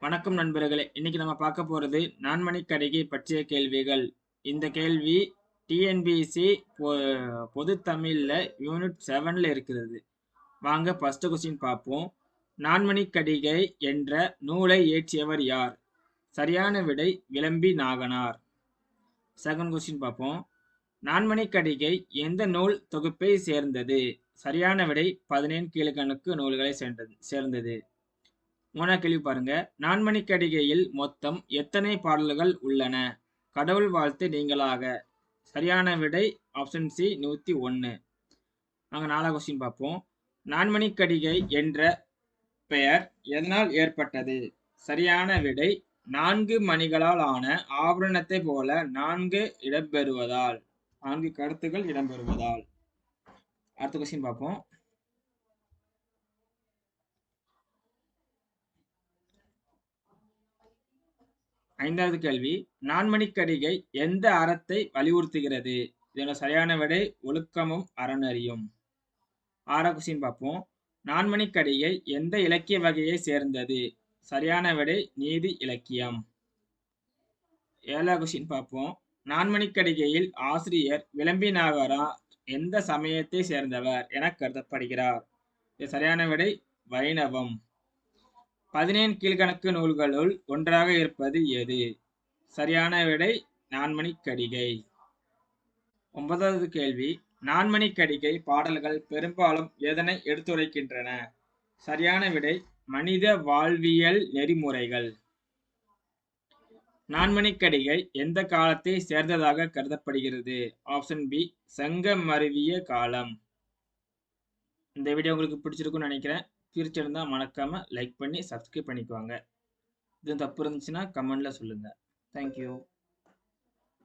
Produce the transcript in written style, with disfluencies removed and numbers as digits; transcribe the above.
வணக்கம் நண்பர்களே. இன்னைக்கு நம்ம பார்க்க போறது நான்மணிக் கடிகை பற்றிய கேள்விகள். இந்த கேள்வி டிஎன்பிஎஸ்சி பொது தமிழ்ல யூனிட் 7ல இருக்கிறது. வாங்க ஃபர்ஸ்ட் கொஸ்டின் பார்ப்போம். நான்மணிக் கடிகை என்ற நூலை இயற்றியவர் யார்? சரியான விடை விளம்பி நாகனார். செகண்ட் கொஸ்டின் பார்ப்போம். நான்மணிக் கடிகை எந்த நூல் தொகுப்பை சேர்ந்தது? சரியான விடை 17 கீழ்க்கணக்கு நூல்களை சேர்ந்தது. மூணாவது கேள்வி பாருங்க. நான்மணிக் கடிகையில் மொத்தம் எத்தனை பாடல்கள் உள்ளன? கடவுள் வாழ்த்து நீங்களாக. சரியான விடை ஆப்ஷன் சி 101. நாங்கள் நாலாவது கொஸ்டின் பார்ப்போம். நான்மணிக் கடிகை என்ற பெயர் எதனால் ஏற்பட்டது? சரியான விடை 4 மணிகளால் ஆன ஆபரணத்தை போல 4 இடம்பெறுவதால், 4 கருத்துகள் இடம்பெறுவதால். அடுத்த கொஸ்டின் பார்ப்போம். ஐந்தாவது கேள்வி. நான்மணிக் கடிகை எந்த அறத்தை வலியுறுத்துகிறது? இதோட சரியான விடை ஒழுக்கமும் அறநெறியும். ஆறாவது கொஸ்டின் பார்ப்போம். நான்மணிக் கடிகை எந்த இலக்கிய வகையை சேர்ந்தது? சரியான விடை நீதி இலக்கியம். ஏழாவது கொஸ்டின் பார்ப்போம். நான்மணிக் கடிகையில் ஆசிரியர் விளம்பி நாகனார் எந்த சமயத்தை சேர்ந்தவர் என கருதப்படுகிறார்? இது சரியான விடை வைணவம். 17 கீழ்க்கணக்கு நூல்களுள் ஒன்றாக இருப்பது எது? சரியான விடை நான்மணிக் கடிகை. 9வது கேள்வி. நான்மணிக் கடிகை பாடல்கள் பெரும்பாலும் எதனை எடுத்துரைக்கின்றன? சரியான விடை மனித வாழ்வியல் நெறிமுறைகள். நான்மணிக் கடிகை எந்த காலத்தை சேர்ந்ததாக கருதப்படுகிறது? ஆப்ஷன் பி சங்கமருவிய காலம். இந்த வீடியோ உங்களுக்கு பிடிச்சிருக்குன்னு நினைக்கிறேன். பிடிச்சிருந்தா மறக்காம லைக் பண்ணி சப்ஸ்கிரைப் பண்ணிக்குவாங்க. இது தப்பு இருந்துச்சுன்னா கமெண்ட்ல சொல்லுங்க. தேங்க்யூ.